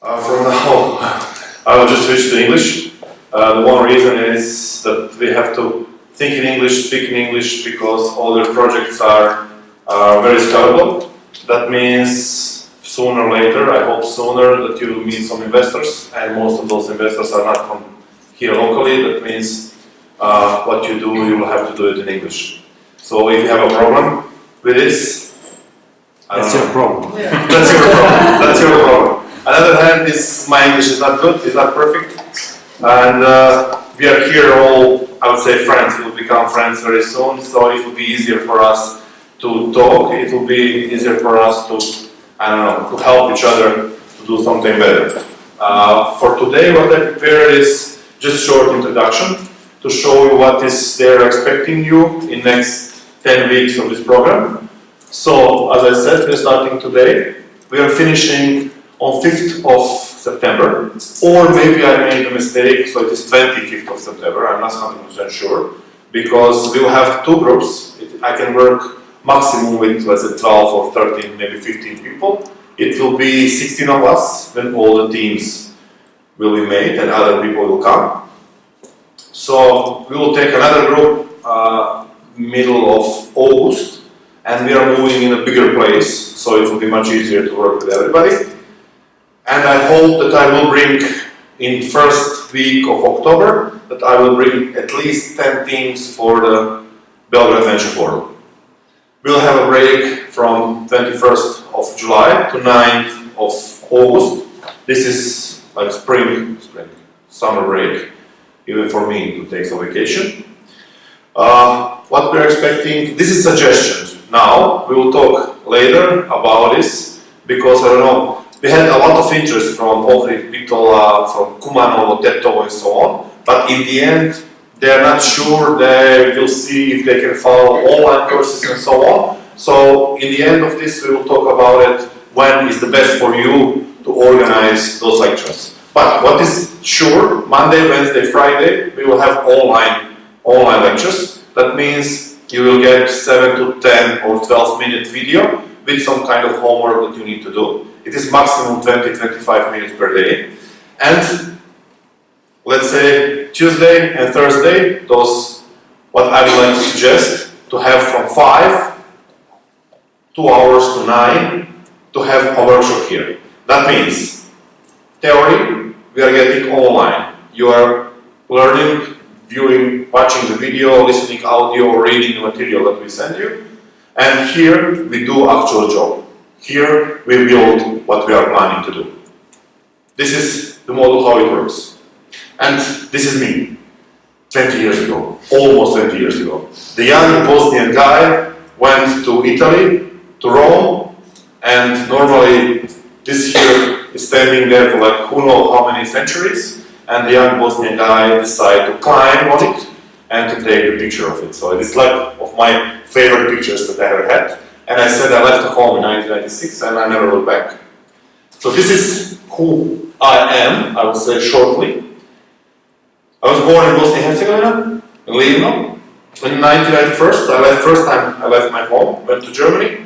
From now, I will just switch to English. The one reason is that we have to think in English, speak in English, because all the projects are very scalable. That means sooner or later, I hope sooner, that you will meet some investors, and most of those investors are not from here locally. That means what you do, you will have to do it in English. So if you have a problem with this, That's your problem. That's your problem. That's your problem. On the other hand, my English is not good, it's not perfect, and we are here all, I would say, friends. We will become friends very soon, so it will be easier for us to talk. It will be easier for us to, I don't know, to help each other to do something better. For today, what I prepared is just a short introduction to show you what is they're expecting you in next 10 weeks of this program. So, as I said, we're starting today. We are finishing on 5th of September, or maybe I made a mistake, so it is 25th of September, I'm not 100% sure, because we will have two groups. I can work maximum with, let's say, 12 or 13, maybe 15 people. It will be 16 of us when all the teams will be made and other people will come. So we will take another group middle of August, and we are moving in a bigger place, so it will be much easier to work with everybody. And I hope that I will bring, in first week of October, that I will bring at least 10 teams for the Belgrade Venture Forum. We'll have a break from 21st of July to 9th of August. This is like summer break, even for me to take some vacation. What we're expecting, this is suggestions. Now, we will talk later about this, because I don't know, we had a lot of interest from Ohrid, Bitola, from Kumanovo, Tetovo and so on, but in the end, they are not sure. They will see if they can follow online courses and so on. So in the end of this, we will talk about it, when is the best for you to organize those lectures. But what is sure, Monday, Wednesday, Friday, we will have online lectures. That means you will get 7 to 10 or 12-minute video with some kind of homework that you need to do. It is maximum 20-25 minutes per day. And let's say Tuesday and Thursday, those, what I would like to suggest, to have from 5, 2 hours to 9, to have a workshop here. That means, theory, we are getting online. You are learning, viewing, watching the video, listening audio, or reading the material that we send you. And here, we do actual job. Here, we build what we are planning to do. This is the model, how it works. And this is me, 20 years ago, almost 20 years ago. The young Bosnian guy went to Italy, to Rome, and normally this here is standing there for like who knows how many centuries, and the young Bosnian guy decided to climb on it and to take a picture of it. So it is like of my favorite pictures that I ever had. And I said I left home in 1996 and I never looked back. So this is who I am, I will say shortly. I was born in Bosnia and Herzegovina, in Livno. In 1991, first time I left my home, went to Germany.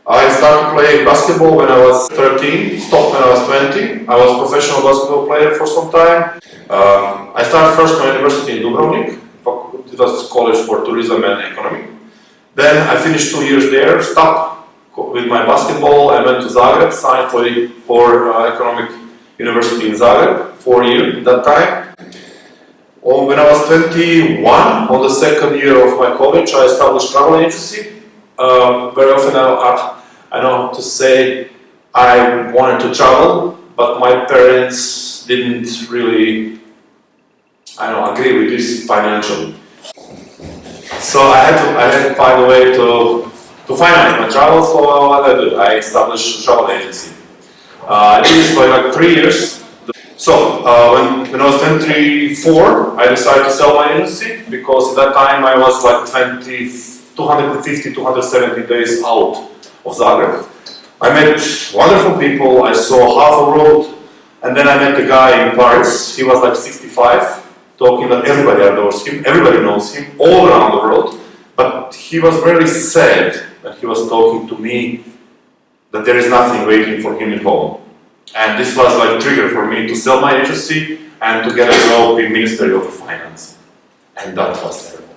I started playing basketball when I was 13, stopped when I was 20. I was a professional basketball player for some time. I started first my university in Dubrovnik. It was College for Tourism and Economy. Then I finished 2 years there, stopped with my basketball, I went to Zagreb, signed for Economic University in Zagreb, 4 years at that time. When I was 21, on the second year of my college, I established travel agency. Very often I know to say I wanted to travel, but my parents didn't really, agree with this financially. So I had to find a way to finance my travel, so what I do? I established a travel agency. I did this for like 3 years. So when I was 24, I decided to sell my agency, because at that time I was like 250, 270 days out of Zagreb. I met wonderful people, I saw half a world, and then I met a guy in Paris. He was like 65. Talking that everybody adores him, everybody knows him, all around the world, but he was very sad when he was talking to me that there is nothing waiting for him at home. And this was like a trigger for me to sell my agency and to get a job in Ministry of Finance. And that was terrible.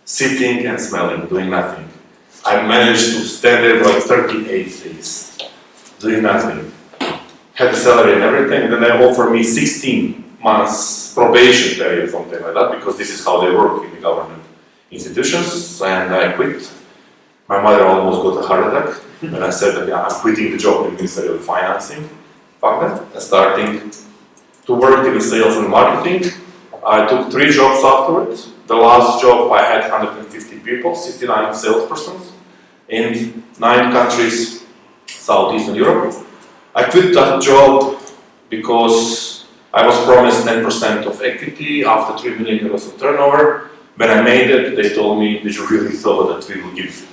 Sitting and smelling, doing nothing. I managed to stand there for like 38 days, doing nothing. Had the salary and everything, and then they offered me 16 months probation period, something like that, because this is how they work in the government institutions, and I quit. My mother almost got a heart attack when I said that yeah, I'm quitting the job in the Ministry of Financing. Fuck that, and starting to work in the sales and marketing. I took 3 jobs afterwards. The last job I had 150 people, 69 salespersons in 9 countries, Southeastern Europe. I quit that job because I was promised 10% of equity after 3 million euros of turnover. When I made it, they told me, did you really thought that we will give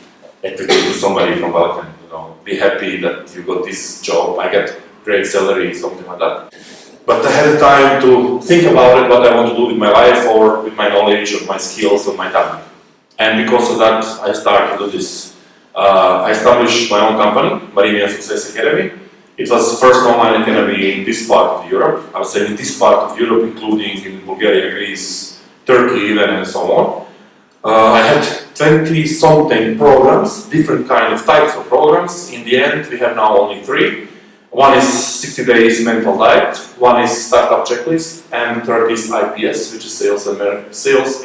equity to somebody from Balkan? You know, be happy that you got this job, I get great salary, something like that. But I had time to think about it, what I want to do with my life or with my knowledge or my skills or my talent. And because of that, I started to do this. I established my own company, Marinian Success Academy. It was the first online academy in this part of Europe. I would say in this part of Europe, including in Bulgaria, Greece, Turkey even, and so on. I had 20-something programs, different kind of types of programs. In the end, we have now only 3. One is 60 days mental diet, one is startup checklist, and third is IPS, which is sales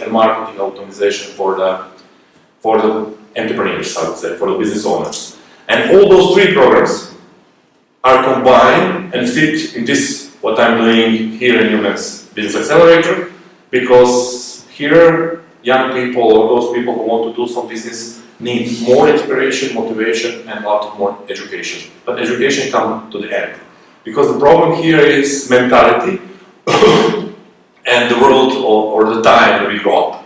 and marketing optimization for the entrepreneurs, I would say, for the business owners. And all those 3 programs are combined and fit in this, what I'm doing here in Numex Business Accelerator, because here, young people or those people who want to do some business need more inspiration, motivation, and a lot more education. But education comes to the end. Because the problem here is mentality and the world or the time that we grow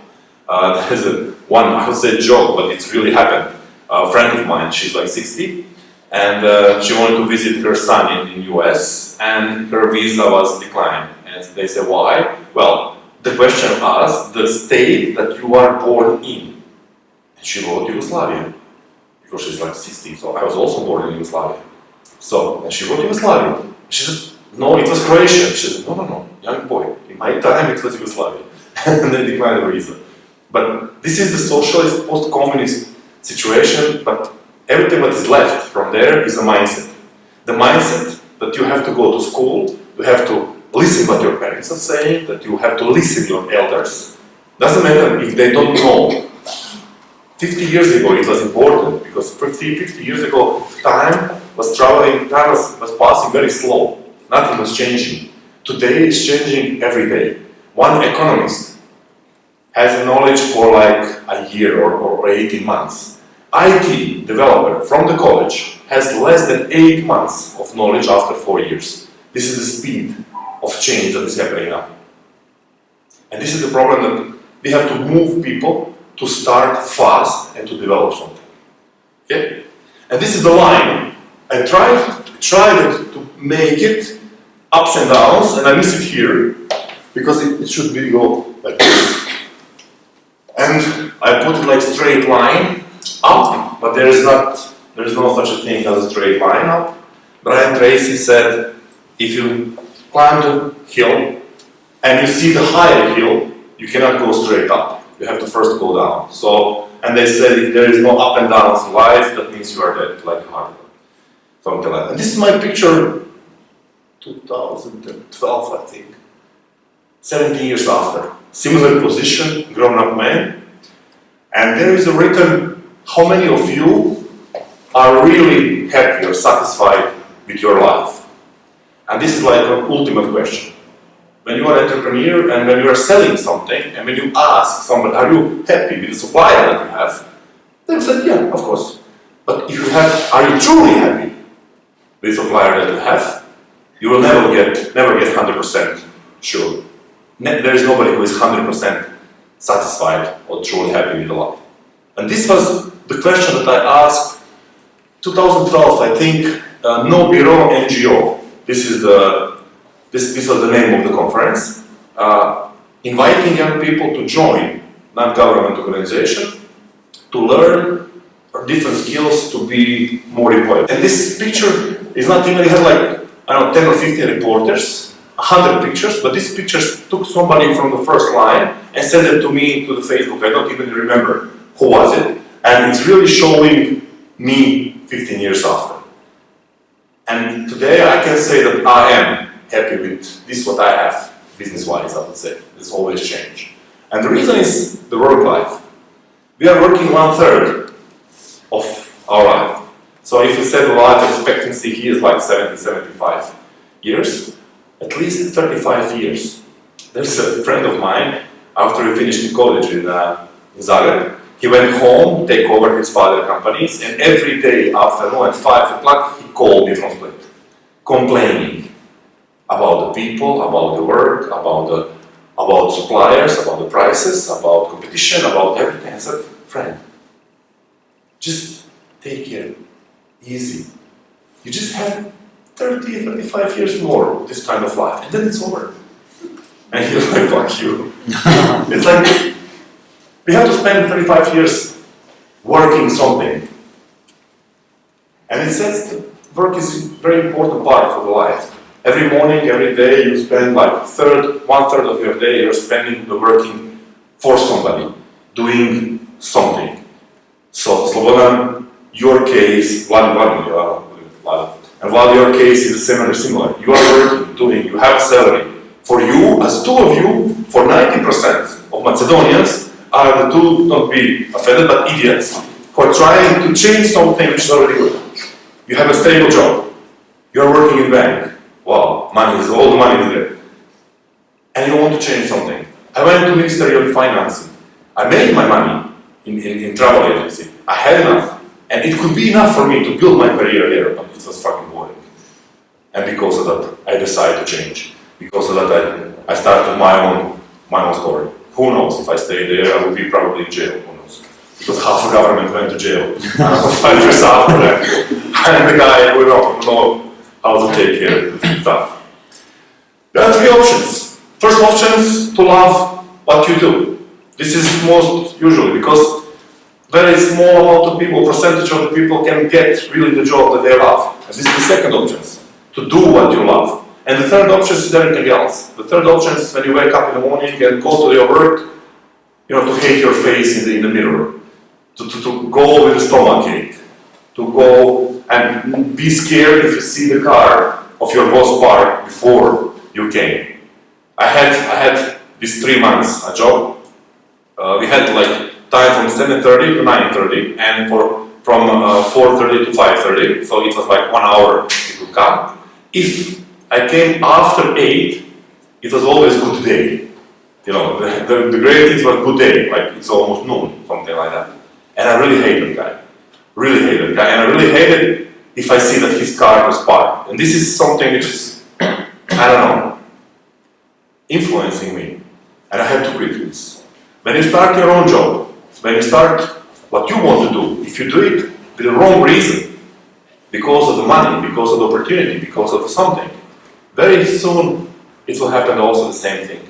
up. There's one, I would say joke, but it's really happened. A friend of mine, she's like 60, and she wanted to visit her son in US, and her visa was declined. And they said, why? Well, the question asked the state that you are born in. She wrote Yugoslavia, because she's like 60, so I was also born in Yugoslavia. So, and she wrote Yugoslavia. She said, no, it was Croatia. She said, no, young boy, in my time it was Yugoslavia. And they declined the visa. But this is the socialist, post-communist situation, but everything that is left from there is a mindset. The mindset that you have to go to school, you have to listen what your parents are saying, that you have to listen to your elders. Doesn't matter if they don't know. 50 years ago it was important, because 50 years ago time was traveling, time was passing very slow. Nothing was changing. Today it's changing every day. One economist has knowledge for like a year or 18 months. IT developer from the college has less than 8 months of knowledge after 4 years. This is the speed of change that is happening now. And this is the problem that we have to move people to start fast and to develop something. Okay? And this is the line. I tried to make it ups and downs, and I miss it here because it should be go like this. And I put it like straight line up, but there is no such a thing as a straight line up. Brian Tracy said, if you climb the hill and you see the higher hill, you cannot go straight up. You have to first go down. So, and they said if there is no up and downs in life, that means you are dead, like a heart attack. Something like that. And this is my picture, 2012, I think. 17 years after. Similar position, grown-up man. And there is a written, how many of you are really happy or satisfied with your life? And this is like an ultimate question. When you are an entrepreneur and when you are selling something, and when you ask someone, are you happy with the supplier that you have? They will say, yeah, of course. But if you have, are you truly happy with the supplier that you have? You will never get 100% sure. There is nobody who is 100% satisfied or truly happy with the life. And this was the question that I asked 2012, I think, No Bureau NGO. This was the name of the conference, inviting young people to join non-government organization to learn different skills to be more employed. And this picture is not even, it has like I don't know, 10 or 15 reporters, 100 pictures, but these pictures took somebody from the first line and sent it to me to the Facebook. I don't even remember who was it. And it's really showing me 15 years after. And today I can say that I am happy with this what I have, business-wise, I would say. There's always change. And the reason is the work life. We are working 1/3 of our life. So if you said the life expectancy here is like 70, 75 years, at least 35 years. There's a friend of mine, after he finished college in Zagreb, he went home, take over his father's companies, and every day afternoon at 5 o'clock, he called me from Split, complaining about the people, about the work, about suppliers, about the prices, about competition, about everything. I said, friend, just take it easy. You just have 30, 35 years more of this kind of life, and then it's over. And he's like, fuck you. It's like, we have to spend 35 years working something. And it says that work is a very important part of the life. Every morning, every day, you spend like 1/3 of your day, you're spending the working for somebody, doing something. So, Slobodan, your case, and while your case is similar, you are working, doing, you have a salary. For you, as two of you, for 90% of Macedonians, are the two, don't be offended, but idiots, for trying to change something which is already good. You have a stable job. You are working in bank. Wow, all the money is there. And you want to change something. I went to Ministry of Finance. I made my money in travel agency. I had enough. And it could be enough for me to build my career there, but it was fucking boring. And because of that, I decided to change. Because of that, I started my own story. Who knows, if I stayed there, I would be probably in jail, who knows. Because half the government went to jail. 5 years after that, I'm the guy who don't know how to take care of the stuff. There are 3 options. First option is to love what you do. This is most usually because very small amount of people, percentage of the people can get really the job that they love. And this is the second option, to do what you love. And the third option is everything else. The third option is when you wake up in the morning and go to your work, to hate your face in the mirror, to go with a stomach ache, to go and be scared if you see the car of your boss parked before you came. I had these 3 months a job. We had like time from 7:30 to 9:30, and from 4:30 to 5:30. So it was like 1 hour it would come. If I came after 8, it was always good day. The great things were good day, like it's almost noon, something like that. And I really hate that guy. Really hate that guy. And I really hate it if I see that his car was parked. And this is something which is, I don't know, influencing me. And I had to quit this. When you start your own job, when you start what you want to do, if you do it with the wrong reason, because of the money, because of the opportunity, because of something, very soon it will happen also the same thing.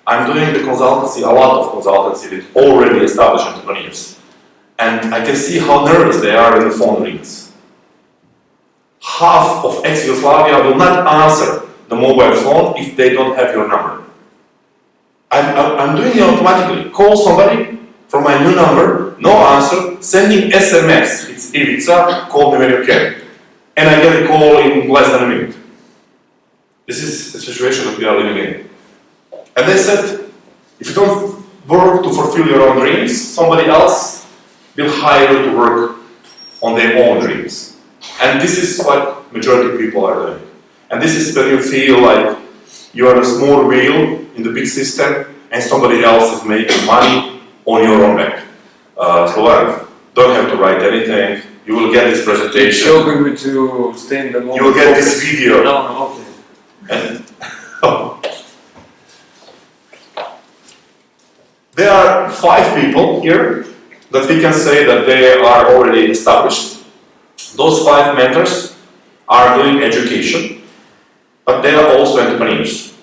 I'm doing the consultancy, a lot of consultancy with already established entrepreneurs. And I can see how nervous they are when the phone rings. Half of ex-Yugoslavia will not answer the mobile phone if they don't have your number. I'm doing it automatically. Call somebody from my new number, no answer, sending SMS. It's Ivica, call me when you can. And I get a call in less than a minute. This is the situation that we are living in. And they said, if you don't work to fulfill your own dreams, somebody else will hire you to work on their own dreams. And this is what majority of people are doing. And this is when you feel like you are a small wheel in the big system and somebody else is making money on your own back. Slobodan, don't have to write anything. You will get this presentation. You're going to stay in the moment. You will get this video. No, okay. And, there are 5 people here that we can say that they are already established. Those 5 mentors are doing education, but they are also entrepreneurs.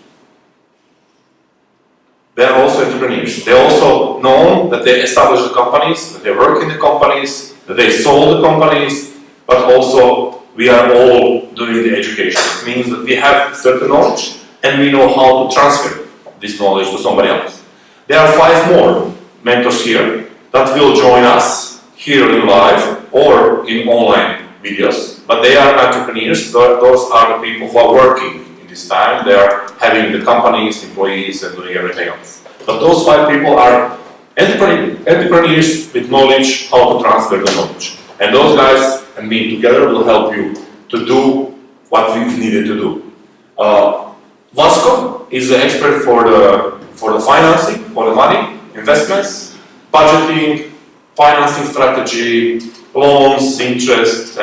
They are also entrepreneurs. They also know that they establish the companies, that they work in the companies, that they sold the companies, but also we are all doing the education. It means that we have certain knowledge and we know how to transfer this knowledge to somebody else. There are 5 more mentors here that will join us here in live or in online videos, but they are entrepreneurs. Those are the people who are working in this time. They are having the companies, employees, and doing everything else. But those 5 people are entrepreneurs with knowledge how to transfer the knowledge. And those guys and me together will help you to do what we needed to do. Vasco is the expert for the financing, for the money, investments, budgeting, financing strategy, loans, interest,